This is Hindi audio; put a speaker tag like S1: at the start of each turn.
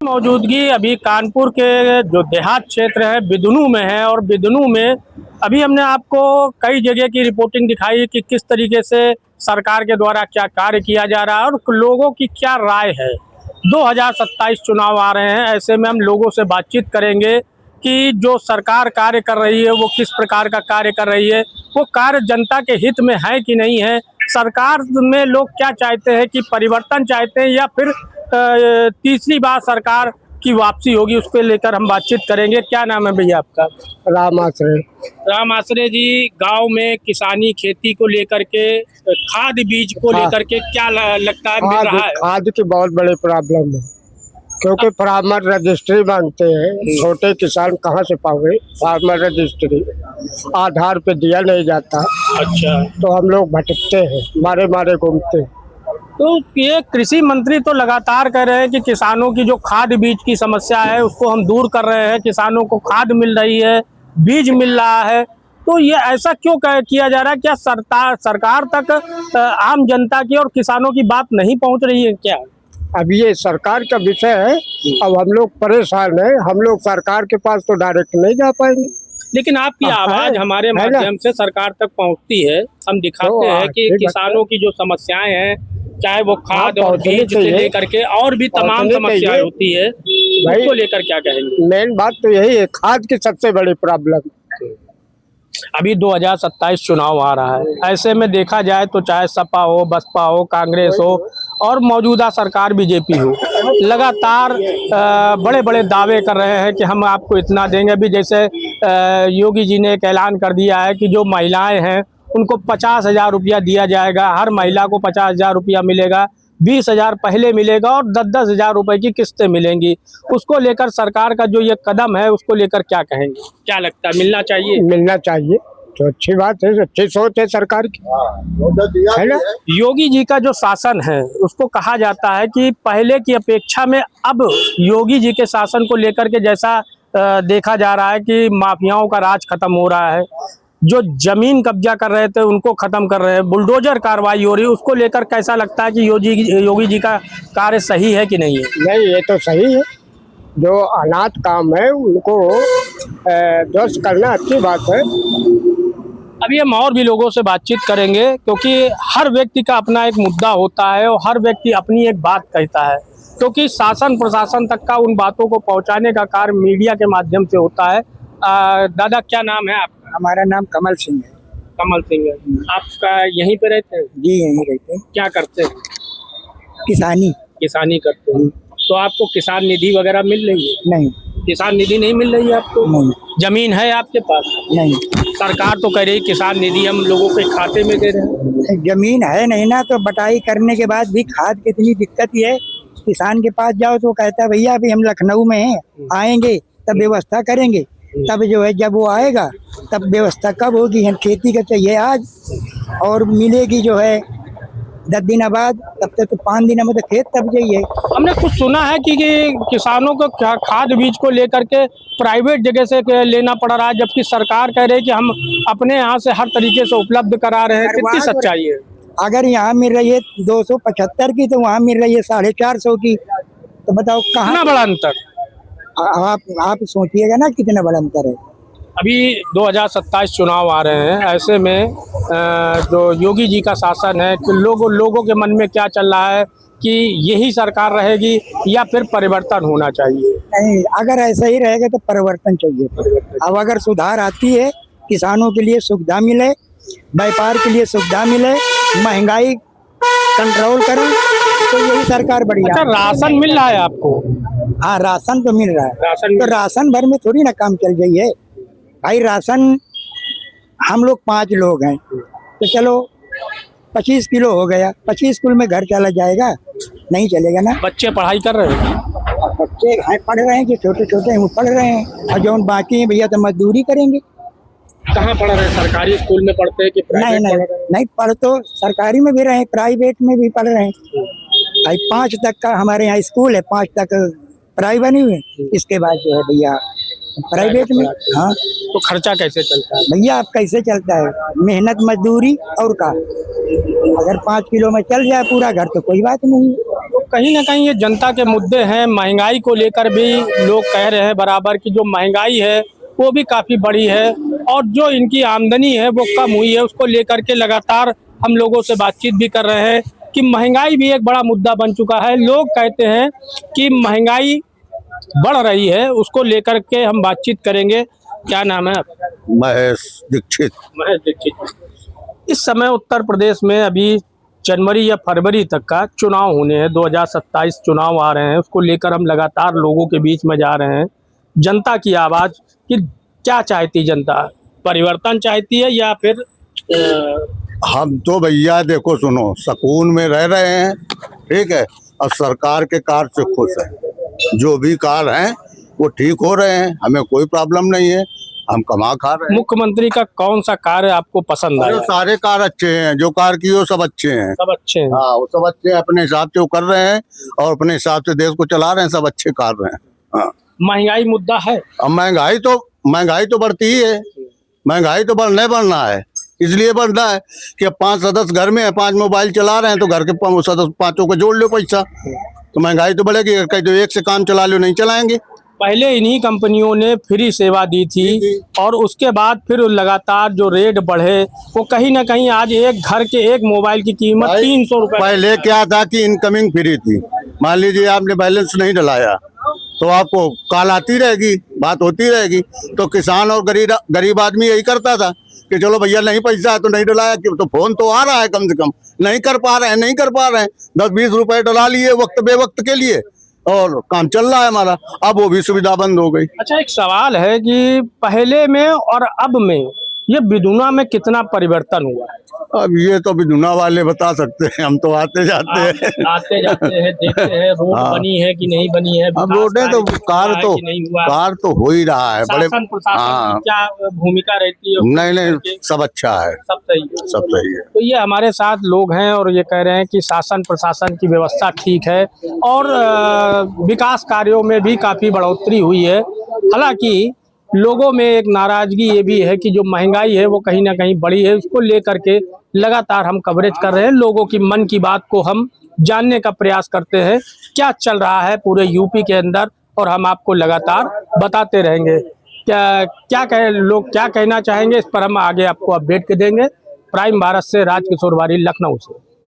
S1: मौजूदगी अभी कानपुर के जो देहात क्षेत्र है बिदनू में है। और बिदनू में अभी हमने आपको कई जगह की रिपोर्टिंग दिखाई कि किस तरीके से सरकार के द्वारा क्या कार्य किया जा रहा है और लोगों की क्या राय है। 2027 चुनाव आ रहे हैं, ऐसे में हम लोगों से बातचीत करेंगे कि जो सरकार कार्य कर रही है वो किस प्रकार का कार्य कर रही है, वो कार्य जनता के हित में है कि नहीं है। सरकार में लोग क्या चाहते हैं कि परिवर्तन चाहते हैं या फिर तीसरी बार सरकार की वापसी होगी, उसको लेकर हम बातचीत करेंगे। क्या नाम है भैया आपका?
S2: राम आश्रय।
S1: राम आश्रय जी, गांव में किसानी खेती को लेकर के, खाद बीज को लेकर के क्या लगता है मिल रहा है?
S2: खाद की बहुत बड़ी प्रॉब्लम है, क्योंकि फार्मर रजिस्ट्री मांगते हैं। छोटे किसान कहाँ से पाओगे फार्मर रजिस्ट्री? आधार पे दिया नहीं जाता।
S1: अच्छा,
S2: तो हम लोग भटकते हैं, मारे मारे घूमते हैं।
S1: तो ये कृषि मंत्री तो लगातार कह रहे हैं कि किसानों की जो खाद बीज की समस्या है उसको हम दूर कर रहे हैं, किसानों को खाद मिल रही है, बीज मिल रहा है। तो ये ऐसा क्यों किया जा रहा है? क्या सरकार तक आम जनता की और किसानों की बात नहीं पहुंच रही है क्या?
S2: अब ये सरकार का विषय है। अब हम लोग परेशान हैं, हम लोग सरकार के पास तो डायरेक्ट नहीं जा पाएंगे।
S1: लेकिन आपकी आवाज हमारे माध्यम से सरकार तक पहुंचती है। हम दिखाते हैं कि किसानों की जो समस्याएं हैं, चाहे वो खाद और बीज से लेकर के और भी तमाम समस्याएं होती है, उसको लेकर क्या कहेंगे?
S2: मेन बात तो यही है, खाद की सबसे बड़ी प्रॉब्लम।
S1: अभी 2027 चुनाव आ रहा है, ऐसे में देखा जाए तो चाहे सपा हो, बसपा हो, कांग्रेस हो और मौजूदा सरकार बीजेपी हो, लगातार बड़े बड़े दावे कर रहे हैं कि हम आपको इतना देंगे। अभी जैसे योगी जी ने एक ऐलान कर दिया है कि जो महिलाएं हैं उनको 50,000 रुपया दिया जाएगा, हर महिला को 50,000 रुपया मिलेगा, 20,000 पहले मिलेगा और 10-10 हज़ार रुपए की किस्तें मिलेंगी। उसको लेकर सरकार का जो ये कदम है उसको लेकर क्या कहेंगे? क्या लगता है, मिलना चाहिए?
S2: मिलना चाहिए तो अच्छी बात है, अच्छी सोच है सरकार की, है ना।
S1: योगी जी का जो शासन है उसको कहा जाता है कि पहले की अपेक्षा में अब योगी जी के शासन को लेकर के जैसा देखा जा रहा है कि माफियाओं का राज खत्म हो रहा है, जो जमीन कब्जा कर रहे थे उनको खत्म कर रहे हैं, बुलडोजर कार्रवाई हो रही है, उसको लेकर कैसा लगता है कि योगी जी का कार्य सही है कि नहीं है?
S2: नहीं, ये तो सही है। जो अनाथ काम है उनको ध्वस्त करना अच्छी बात है।
S1: अभी हम और भी लोगों से बातचीत करेंगे, क्योंकि हर व्यक्ति का अपना एक मुद्दा होता है और हर व्यक्ति अपनी एक बात कहता है, क्योंकि शासन प्रशासन तक का उन बातों को पहुंचाने का कार्य मीडिया के माध्यम से होता है। दादा, क्या नाम है आपका?
S3: हमारा नाम कमल सिंह है।
S1: कमल सिंह है। आपका यहीं पे रहते हैं?
S3: जी, यहीं रहते हैं।
S1: क्या करते हैं?
S3: किसानी
S1: करते हैं। तो आपको किसान निधि वगैरह मिल रही है?
S3: नहीं।
S1: किसान निधि नहीं मिल रही है आपको?
S3: नहीं।
S1: जमीन है आपके पास?
S3: नहीं।
S1: सरकार तो कह रही किसान निधि हम लोगों के खाते में दे रहे हैं।
S3: जमीन है नहीं ना, तो बटाई करने के बाद भी खाद की इतनी दिक्कत ही है। किसान के पास जाओ तो कहता है भैया अभी हम लखनऊ में हैं, आएंगे तब व्यवस्था करेंगे। तब जो है जब वो आएगा तब व्यवस्था कब होगी? हम खेती का चाहिए आज और मिलेगी जो है 10 दिन बाद, तब तक तो 5 दिन में तो खेत तब चाहिए।
S1: हमने कुछ सुना है कि किसानों को खाद बीज को लेकर के प्राइवेट जगह से लेना पड़ रहा है, जबकि सरकार कह रही है कि हम अपने यहाँ से हर तरीके से उपलब्ध करा रहे हैं। कितनी सच्चाई है?
S3: अगर यहाँ मिल रही है 275 की तो वहाँ मिल रही है 450 की, तो बताओ कहाँ
S1: बड़ा अंतर?
S3: आप सोचिएगा ना कितना बड़ा अंतर है।
S1: अभी 2027 चुनाव आ रहे हैं, ऐसे में जो योगी जी का शासन है कि लोगों के मन में क्या चल रहा है कि यही सरकार रहेगी या फिर परिवर्तन होना चाहिए?
S3: नहीं, अगर ऐसा ही रहेगा तो परिवर्तन चाहिए। अब अगर सुधार आती है, किसानों के लिए सुविधा मिले, व्यापार के लिए सुविधा मिले, महंगाई कंट्रोल करें, तो यही सरकार बढ़िया।
S1: अच्छा, राशन मिल रहा है आपको?
S3: हाँ, राशन तो मिल रहा है। तो राशन भर में थोड़ी ना काम चल जाइए भाई। राशन हम लोग 5 लोग हैं तो चलो 25 किलो हो गया, 25 किलो में घर चला जाएगा? नहीं चलेगा ना।
S1: बच्चे पढ़ाई कर रहे हैं?
S3: बच्चे हैं, पढ़ रहे हैं, जो छोटे छोटे हैं वो पढ़ रहे हैं, और जो बाकी हैं भैया तो मजदूरी करेंगे।
S1: कहाँ पढ़ रहे हैं? सरकारी स्कूल में पढ़ते हैं कि प्राइवेट?
S3: नहीं, पढ़ तो सरकारी में भी रहे हैं, प्राइवेट में भी पढ़ रहे हैं भाई। 5 तक का हमारे यहाँ स्कूल है, 5 तक प्राइवेट नहीं हुए, इसके बाद जो है भैया प्राइवेट में। हाँ,
S1: तो खर्चा कैसे चलता है
S3: भैया? आप कैसे चलता है? मेहनत मजदूरी और का। अगर 5 किलो में चल जाए पूरा घर तो कोई बात नहीं।
S1: तो कहीं ना कहीं ये जनता के मुद्दे हैं। महंगाई को लेकर भी लोग कह रहे हैं बराबर कि जो महंगाई है वो भी काफ़ी बड़ी है और जो इनकी आमदनी है वो कम हुई है। उसको लेकर के लगातार हम लोगों से बातचीत भी कर रहे हैं कि महंगाई भी एक बड़ा मुद्दा बन चुका है। लोग कहते हैं कि महंगाई बढ़ रही है, उसको लेकर के हम बातचीत करेंगे। क्या नाम है आपका?
S4: महेश दीक्षित।
S1: महेश दीक्षित। इस समय उत्तर प्रदेश में अभी जनवरी या फरवरी तक का चुनाव होने हैं, 2027 चुनाव आ रहे हैं। उसको लेकर हम लगातार लोगों के बीच में जा रहे हैं। जनता की आवाज़ कि क्या चाहती जनता, परिवर्तन चाहती है या फिर
S4: हम तो भैया देखो सुनो, सुकून में रह रहे हैं, ठीक है, और सरकार के कार्य से खुश है। जो भी कार्य हैं वो ठीक हो रहे हैं, हमें कोई प्रॉब्लम नहीं है, हम कमा खा रहे हैं।
S1: मुख्यमंत्री का कौन सा कार्य आपको पसंद आया?
S4: सारे कार्य अच्छे हैं, जो कार्य किए वो सब अच्छे हैं।
S1: सब अच्छे हैं।
S4: हाँ, वो सब अच्छे हैं, अपने हिसाब से वो कर रहे हैं और अपने हिसाब से देश को चला रहे हैं। सब अच्छे कार्य हैं। हाँ,
S1: महंगाई मुद्दा है।
S4: अब महंगाई तो बढ़ती ही है। महंगाई तो बढ़ना है, इसलिए बढ़ रहा है कि अब 5 सदस्य घर में है, 5 मोबाइल चला रहे हैं, तो घर के सदस्य 5 को जोड़ लो पैसा, तो महंगाई तो बढ़ेगी। कहीं तो एक से काम चला लो, नहीं चलाएंगे।
S1: पहले इन्हीं कंपनियों ने फ्री सेवा दी थी और उसके बाद फिर लगातार जो रेट बढ़े वो कहीं ना कहीं आज एक घर के एक मोबाइल की कीमत 300 रुपए।
S4: पहले क्या था कि इनकमिंग फ्री थी। मान लीजिए आपने बैलेंस नहीं डलाया तो आपको कॉल आती रहेगी, बात होती रहेगी। तो किसान और गरीब आदमी यही करता था कि चलो भैया नहीं पैसा है तो नहीं डलाया, तो फोन तो आ रहा है, कम से कम नहीं कर पा रहे हैं 10-20 रुपए डला लिए वक्त बेवक्त के लिए और काम चल रहा है हमारा। अब वो भी सुविधा बंद हो गई।
S1: अच्छा, एक सवाल है कि पहले में और अब में ये बिदुना में कितना परिवर्तन हुआ है?
S4: अब ये तो बिदुना वाले बता सकते हैं, हम तो आते जाते हैं।
S1: आते जाते हैं, देखते हैं रोड
S4: हाँ।
S1: बनी है कि नहीं बनी है,
S4: अब रोडें तो कार तो हो ही रहा है। बड़े
S1: शासन प्रशासन
S4: हाँ,
S1: की क्या भूमिका रहती है?
S4: नहीं सब अच्छा है,
S1: सब सही है।
S4: सब सही है।
S1: तो ये हमारे साथ लोग हैं और ये कह रहे हैं कि शासन प्रशासन की व्यवस्था ठीक है और विकास कार्यों में भी काफ़ी बढ़ोतरी हुई है। हालांकि लोगों में एक नाराजगी ये भी है कि जो महंगाई है वो कहीं ना कहीं बढ़ी है। उसको लेकर के लगातार हम कवरेज कर रहे हैं, लोगों की मन की बात को हम जानने का प्रयास करते हैं क्या चल रहा है पूरे यूपी के अंदर, और हम आपको लगातार बताते रहेंगे। लोग क्या कहना चाहेंगे इस पर हम आगे आपको अपडेट देंगे। प्राइम भारत से राजकिशोर वारी, लखनऊ से।